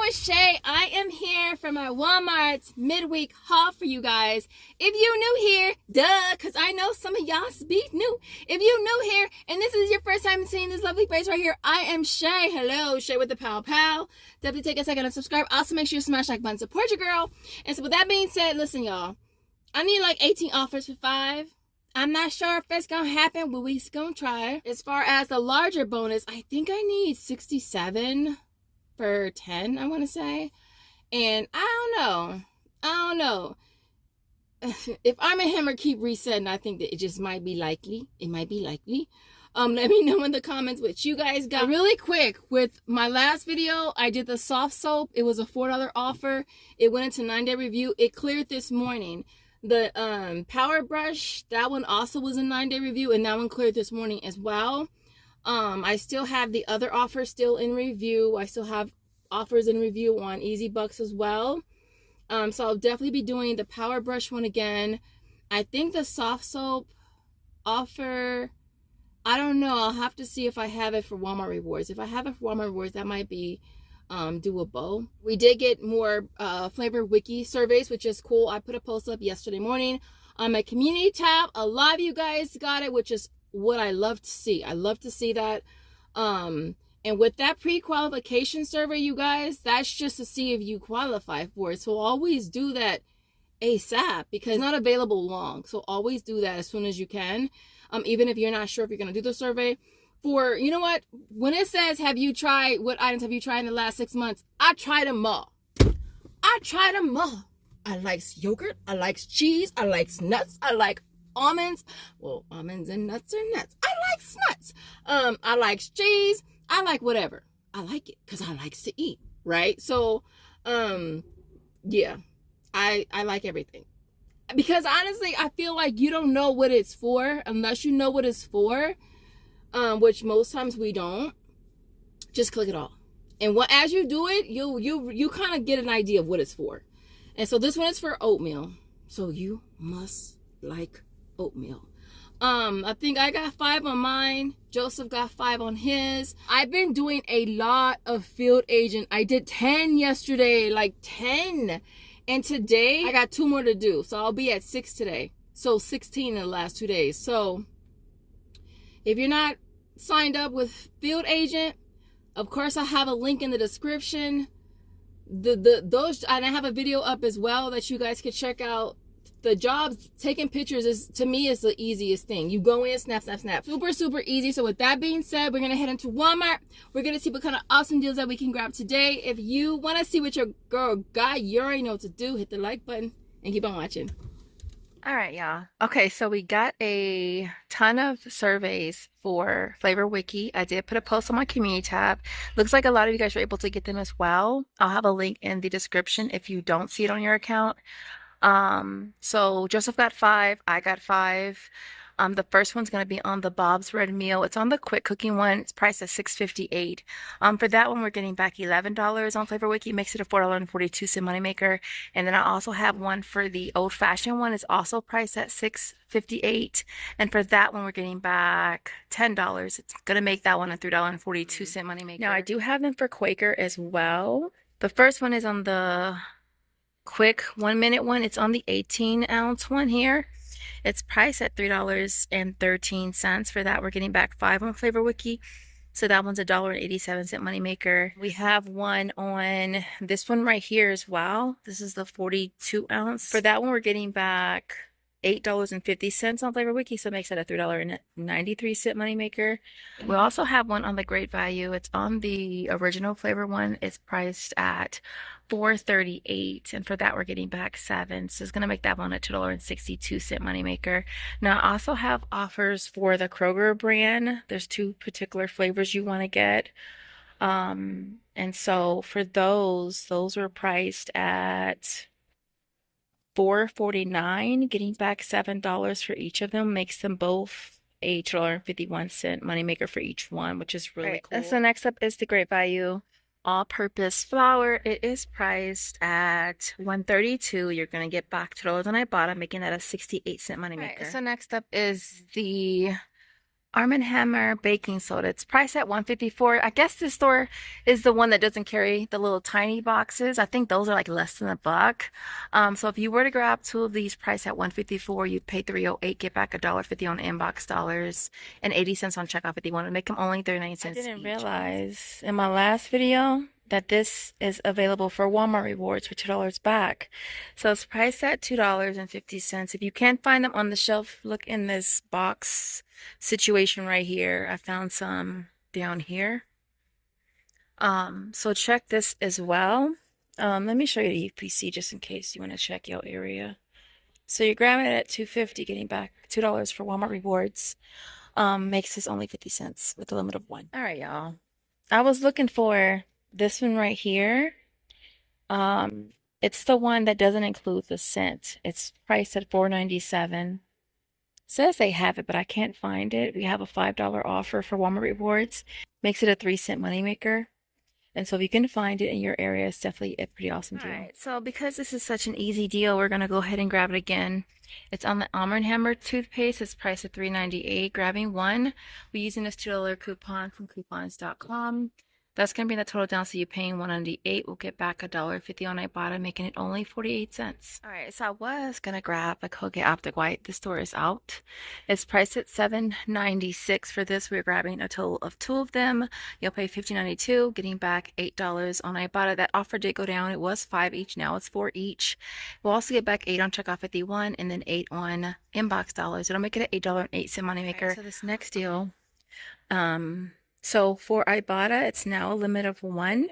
with Shay. I am here for my Walmart midweek haul for you guys. If you new here, duh, because I know some of y'all be new. If you new here and this is your first time seeing this lovely face right here, I am Shay. Hello, Shay with the Pow Pow. Definitely take a second and subscribe. Also, make sure you smash like button, support your girl. And so with that being said, listen, y'all. I need like 18 offers for 5. I'm not sure if that's going to happen, but we're going to try. As far as the larger bonus, I think I need 67 for 10, I want to say. And I don't know. If Arm & Hammer keep resetting, I think that it just might be likely. It might be likely. Let me know in the comments what you guys got. Really quick, with my last video, I did the soft soap. It was a $4 offer. It went into 9-day review. It cleared this morning. The power brush, that one also was a 9-day review, and that one cleared this morning as well. I still have the other offers still in review. I still have offers in review on Easy Bucks as well. So I'll definitely be doing the power brush one again. I think the soft soap offer, I don't know. I'll have to see if I have it for Walmart Rewards. If I have it for Walmart Rewards, that might be doable. We did get more flavor wiki surveys, which is cool. I put a post up yesterday morning on my community tab. A lot of you guys got it, which is what I love to see. I love to see that. And with that pre-qualification survey, you guys, that's just to see if you qualify for it. So always do that ASAP because it's not available long. So always do that as soon as you can. Even if you're not sure if you're going to do the survey. For, you know what, when it says, what items have you tried in the last 6 months? I tried them all. I like yogurt. I like cheese. I like nuts. I like almonds. Well, almonds and nuts are nuts. I like nuts. I like cheese. I like whatever. I like it because I like to eat, right? So, yeah, I like everything. Because honestly, I feel like you don't know what it's for unless you know what it's for. Which most times we don't. Just click it all, and as you do it, you kind of get an idea of what it's for. And so this one is for oatmeal, so you must like oatmeal. I think I got 5 on mine. Joseph got 5 on his. I've been doing a lot of field agent. I did 10 yesterday, like 10, and today I got 2 more to do, so I'll be at 6 today. So 16 in the last 2 days. So if you're not signed up with Field Agent, of course I have a link in the description. Those, and I have a video up as well that you guys can check out. The jobs, taking pictures is, to me, is the easiest thing. You go in, snap, snap, snap. Super, super easy. So with that being said, we're going to head into Walmart. We're going to see what kind of awesome deals that we can grab today. If you want to see what your girl got, you already know what to do. Hit the like button and keep on watching. All right, y'all. Okay, so we got a ton of surveys for Flavor Wiki. I did put a post on my community tab. Looks like a lot of you guys were able to get them as well. I'll have a link in the description if you don't see it on your account. So Joseph got 5. I got 5. The first one's going to be on the Bob's Red Meal. It's on the quick cooking one. It's priced at $6.58. For that one, we're getting back $11 on Flavor Wiki. Makes it a $4.42 moneymaker. And then I also have one for the old fashioned one. It's also priced at $6.58. And for that one, we're getting back $10. It's going to make that one a $3.42 moneymaker. Now, I do have them for Quaker as well. The first one is on the quick 1-minute one. It's on the 18-ounce one here. It's priced at $3.13. For that, we're getting back 5 on Flavor Wiki. So that one's a $1.87 moneymaker. We have one on this one right here as well. This is the 42-ounce. For that one, we're getting back $8.50 on Flavor Wiki, so it makes it a $3.93 moneymaker. We also have one on the Great Value. It's on the original flavor one. It's priced at $4.38, and for that we're getting back 7, so it's going to make that one a $2.62 moneymaker. Now I also have offers for the Kroger brand. There's 2 particular flavors you want to get, and so for those were priced at $4.49, getting back $7 for each of them makes them both a $1.51 moneymaker for each one, which is really cool. So next up is the Great Value all-purpose flour. It is priced at $1.32. You're going to get back $2 on Ibotta, making that a 68-cent moneymaker. So next up is the Arm& Hammer baking soda. It's priced at $1.54. I guess this store is the one that doesn't carry the little tiny boxes. I think those are like less than $1. So if you were to grab 2 of these priced at $1.54, you'd pay $3.08, get back $1.50 on inbox dollars, and 80 cents on checkout if you want to make them only 39 cents each. I didn't realize in my last video that this is available for Walmart rewards for $2 back. So it's priced at $2.50. If you can't find them on the shelf, look in this box situation right here. I found some down here. So check this as well. Let me show you the UPC just in case you want to check your area. So you're grabbing it at $2.50, getting back $2 for Walmart rewards. Makes this only 50 cents with a limit of 1. All right, y'all. I was looking for this one right here. It's the one that doesn't include the scent. It's priced at $4.97. Says they have it, but I can't find it. We have a $5 offer for Walmart rewards. Makes it a 3-cent moneymaker. And so if you can find it in your area, it's definitely a pretty awesome deal. All right, so because this is such an easy deal, we're going to go ahead and grab it again. It's on the Arm & Hammer toothpaste. It's priced at $3.98. Grabbing one, we're using this $2 coupon from coupons.com. That's going to bring the total down, so you're paying $198. We'll get back $1.50 on Ibotta, making it only 48 cents. All right, so I was going to grab a Colgate Optic White. The store is out. It's priced at $7.96 for this. We're grabbing a total of 2 of them. You'll pay $15.92, getting back $8 on Ibotta. That offer did go down. It was 5 each. Now it's 4 each. We'll also get back 8 on checkout 51 and then 8 on inbox dollars. It'll make it an $8.08 moneymaker. Right, so this next deal, so for Ibotta, it's now a limit of 1.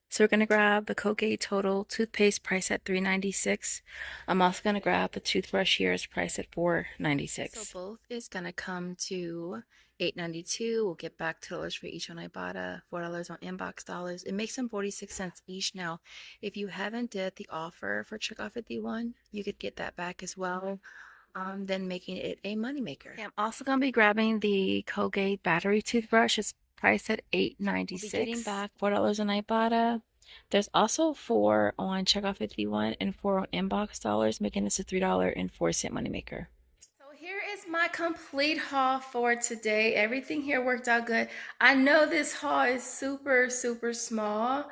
So we're going to grab the Colgate Total toothpaste price at $3.96. I'm also going to grab the toothbrush here. It's priced at $4.96. So both is going to come to $8.92. We'll get back $2 for each on Ibotta, $4 on inbox dollars. It makes them 46 cents each now. If you haven't did the offer for checkout 51, you could get that back as well. Then making it a moneymaker. Okay, I'm also going to be grabbing the Colgate battery toothbrush. It's priced at $8.96. We'll be getting back $4 on Ibotta. There's also 4 on checkout 51 and 4 on inbox dollars, making this a $3.04 moneymaker. So here is my complete haul for today. Everything here worked out good. I know this haul is super, super small,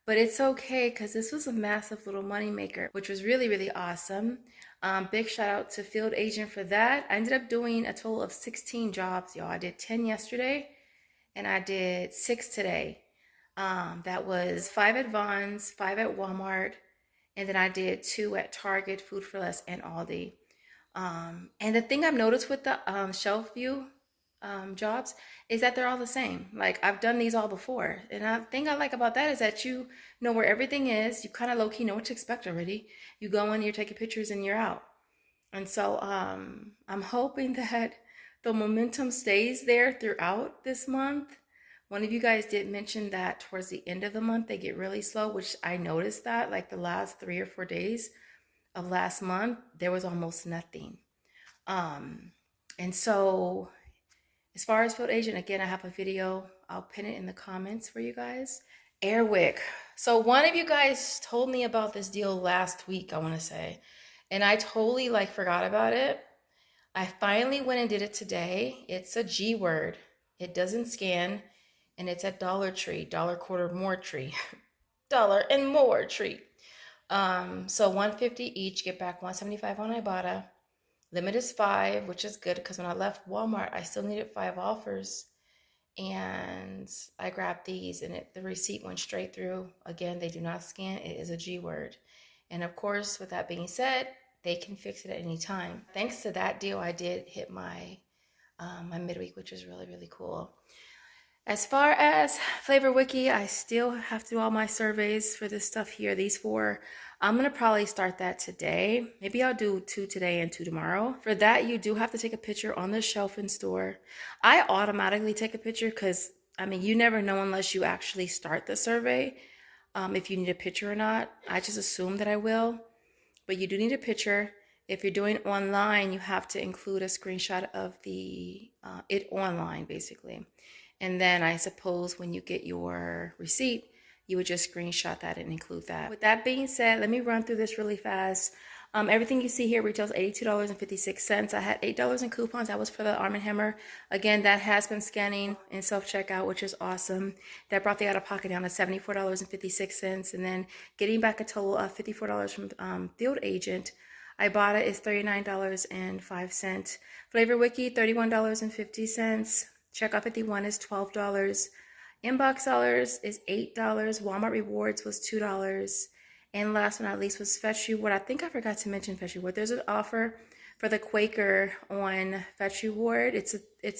but it's okay because this was a massive little moneymaker, which was really, really awesome. Big shout out to Field Agent for that. I ended up doing a total of 16 jobs, y'all. I did 10 yesterday and I did 6 today. That was 5 at Vons, 5 at Walmart, and then I did 2 at Target, Food for Less, and Aldi. And the thing I've noticed with the shelf view jobs is that they're all the same. Like, I've done these all before, and the thing I like about that is that you know where everything is. You kind of low-key know what to expect already. You go in, you're taking pictures, and you're out. And so I'm hoping that the momentum stays there throughout this month. One of you guys did mention that towards the end of the month they get really slow, which I noticed that like the last 3 or 4 days of last month there was almost nothing. And so as far as Field Agent, again, I have a video. I'll pin it in the comments for you guys. Airwick. So one of you guys told me about this deal last week, I want to say, and I totally like forgot about it. I finally went and did it today. It's a G word. It doesn't scan, and it's at Dollar Tree, dollar quarter more tree, dollar and more tree. So $150 each, get back $175 on Ibotta. Limit is 5, which is good because when I left Walmart, I still needed 5 offers. And I grabbed these and the receipt went straight through. Again, they do not scan. It is a G word. And of course, with that being said, they can fix it at any time. Thanks to that deal, I did hit my my midweek, which is really, really cool. As far as Flavor Wiki, I still have to do all my surveys for this stuff here. These 4, I'm going to probably start that today. Maybe I'll do 2 today and 2 tomorrow. For that, you do have to take a picture on the shelf in store. I automatically take a picture because, I mean, you never know unless you actually start the survey if you need a picture or not. I just assume that I will. But you do need a picture. If you're doing online, you have to include a screenshot of the it online, basically. And then I suppose when you get your receipt, you would just screenshot that and include that. With that being said, let me run through this really fast. Everything you see here retails $82.56. I had $8 in coupons. That was for the Arm & Hammer. Again, that has been scanning in self-checkout, which is awesome. That brought the out-of-pocket down to $74.56. And then getting back a total of $54 from Field Agent. Ibotta is $39.05. Flavor Wiki, $31.50. Checkout 51 is $12. Inbox dollars is $8. Walmart Rewards was $2. And last but not least was Fetch Reward. I think I forgot to mention Fetch Reward. There's an offer for the Quaker on Fetch Reward. It's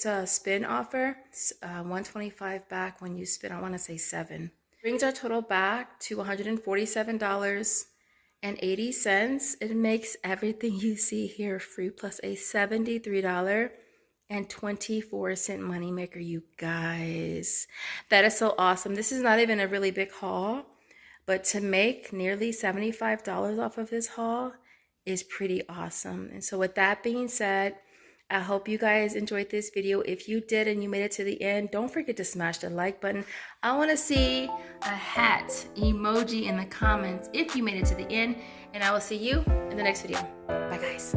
a spin offer. It's $125 back when you spin, I want to say 7. Brings our total back to $147.80. It makes everything you see here free plus a $73.24 moneymaker, you guys. That is so awesome. This is not even a really big haul, but to make nearly $75 off of this haul is pretty awesome. And so with that being said, I hope you guys enjoyed this video. If you did and you made it to the end, don't forget to smash the like button. I want to see a hat emoji in the comments if you made it to the end. And I will see you in the next video. Bye, guys.